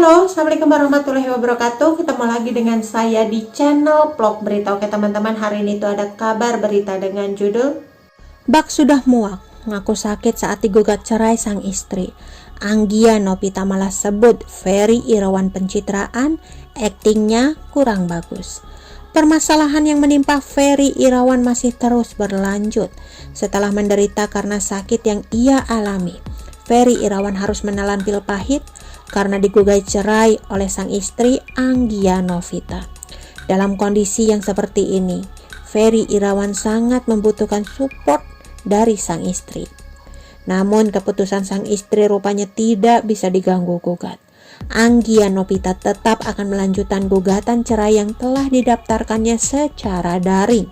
Halo, Assalamualaikum warahmatullahi wabarakatuh. Ketemu lagi dengan saya di channel vlog berita. Oke teman-teman, hari ini tuh ada kabar berita dengan judul Bak sudah muak, ngaku sakit saat digugat cerai sang istri. Anggia Novita malah sebut Ferry Irawan pencitraan, aktingnya kurang bagus. Permasalahan yang menimpa Ferry Irawan masih terus berlanjut. Setelah menderita karena sakit yang ia alami, Ferry Irawan harus menelan pil pahit karena digugat cerai oleh sang istri Anggia Novita. Dalam kondisi yang seperti ini, Ferry Irawan sangat membutuhkan support dari sang istri. Namun keputusan sang istri rupanya tidak bisa diganggu-gugat. Anggia Novita tetap akan melanjutkan gugatan cerai yang telah didaftarkannya secara daring.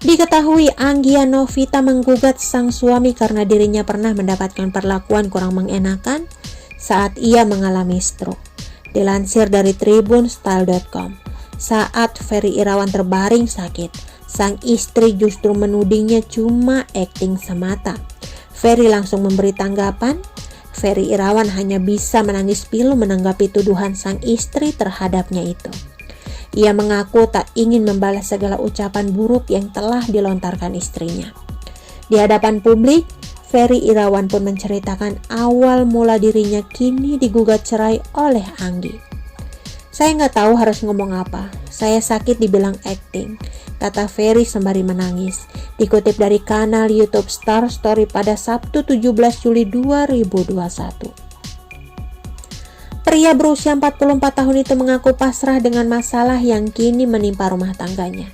Diketahui Anggia Novita menggugat sang suami karena dirinya pernah mendapatkan perlakuan kurang mengenakan saat ia mengalami stroke. Dilansir dari tribunstyle.com, saat Ferry Irawan terbaring sakit, sang istri justru menudingnya cuma akting semata. Ferry langsung memberi tanggapan. Ferry Irawan hanya bisa menangis pilu menanggapi tuduhan sang istri terhadapnya itu. Ia mengaku tak ingin membalas segala ucapan buruk yang telah dilontarkan istrinya. Di hadapan publik, Ferry Irawan pun menceritakan awal mula dirinya kini digugat cerai oleh Anggi. Saya nggak tahu harus ngomong apa. Saya sakit dibilang acting, kata Ferry sembari menangis. Dikutip dari kanal YouTube Star Story pada Sabtu 17 Juli 2021. Pria berusia 44 tahun itu mengaku pasrah dengan masalah yang kini menimpa rumah tangganya.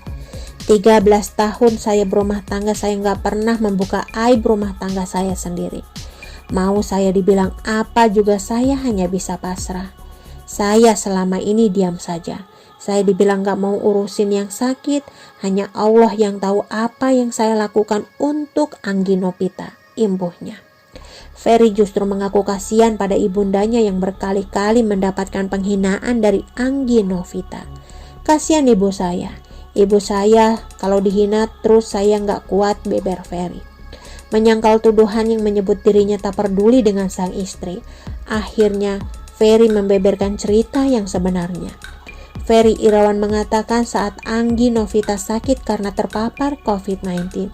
13 tahun saya berumah tangga, saya nggak pernah membuka aib rumah tangga saya sendiri. Mau saya dibilang apa juga saya hanya bisa pasrah. Saya selama ini diam saja. Saya dibilang nggak mau urusin yang sakit, hanya Allah yang tahu apa yang saya lakukan untuk Anggi Novita, imbuhnya. Ferry justru mengaku kasihan pada ibundanya yang berkali-kali mendapatkan penghinaan dari Anggi Novita. Kasihan ibu saya kalau dihina terus saya nggak kuat, beber Ferry. Menyangkal tuduhan yang menyebut dirinya tak peduli dengan sang istri, akhirnya Ferry membeberkan cerita yang sebenarnya. Ferry Irawan mengatakan saat Anggi Novita sakit karena terpapar COVID-19,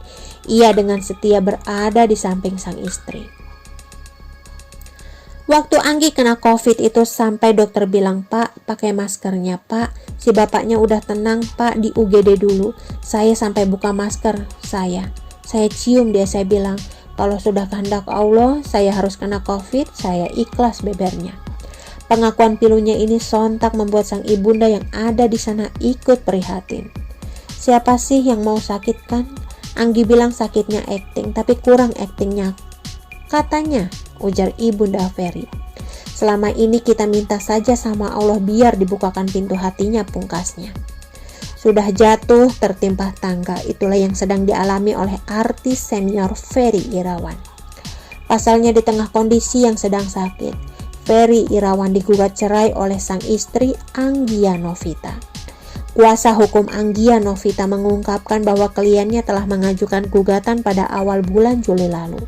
ia dengan setia berada di samping sang istri. Waktu Anggi kena COVID itu sampai dokter bilang, "Pak, pakai maskernya, Pak. Si bapaknya udah tenang, Pak, di UGD dulu." Saya sampai buka masker saya cium dia, saya bilang, "Kalau sudah kehendak Allah, saya harus kena COVID, saya ikhlas," bebernya. Pengakuan pilunya ini sontak membuat sang ibunda yang ada di sana ikut prihatin. Siapa sih yang mau sakit kan? Anggi bilang sakitnya acting, tapi kurang actingnya katanya, ujar ibunda Ferry. Selama ini kita minta saja sama Allah biar dibukakan pintu hatinya, pungkasnya. Sudah jatuh tertimpa tangga, itulah yang sedang dialami oleh artis senior Ferry Irawan. Pasalnya di tengah kondisi yang sedang sakit, Ferry Irawan digugat cerai oleh sang istri Anggia Novita. Kuasa hukum Anggia Novita mengungkapkan bahwa kliennya telah mengajukan gugatan pada awal bulan Juli lalu.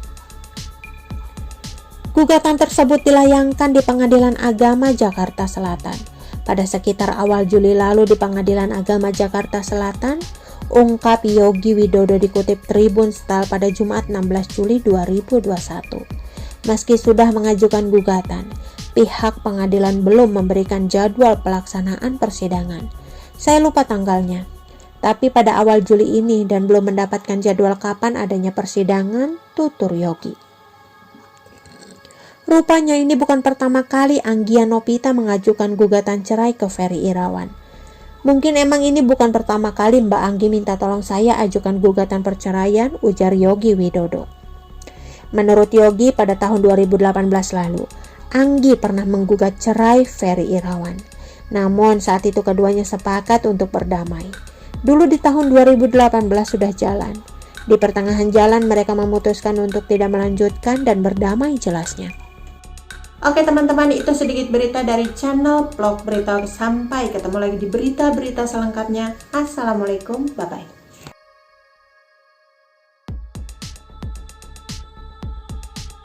Gugatan tersebut dilayangkan di Pengadilan Agama Jakarta Selatan. Pada sekitar awal Juli lalu di Pengadilan Agama Jakarta Selatan, ungkap Yogi Widodo dikutip Tribunstyle pada Jumat 16 Juli 2021. Meski sudah mengajukan gugatan, pihak pengadilan belum memberikan jadwal pelaksanaan persidangan. Saya lupa tanggalnya. Tapi pada awal Juli ini dan belum mendapatkan jadwal kapan adanya persidangan, tutur Yogi. Rupanya ini bukan pertama kali Anggia Novita mengajukan gugatan cerai ke Ferry Irawan. Mungkin emang ini bukan pertama kali Mbak Anggi minta tolong saya ajukan gugatan perceraian, ujar Yogi Widodo. Menurut Yogi, pada tahun 2018 lalu, Anggi pernah menggugat cerai Ferry Irawan. Namun saat itu keduanya sepakat untuk berdamai. Dulu di tahun 2018 sudah jalan. Di pertengahan jalan mereka memutuskan untuk tidak melanjutkan dan berdamai, jelasnya. Oke teman-teman, itu sedikit berita dari channel vlog berita. Sampai ketemu lagi di berita-berita selengkapnya. Assalamualaikum, bye-bye.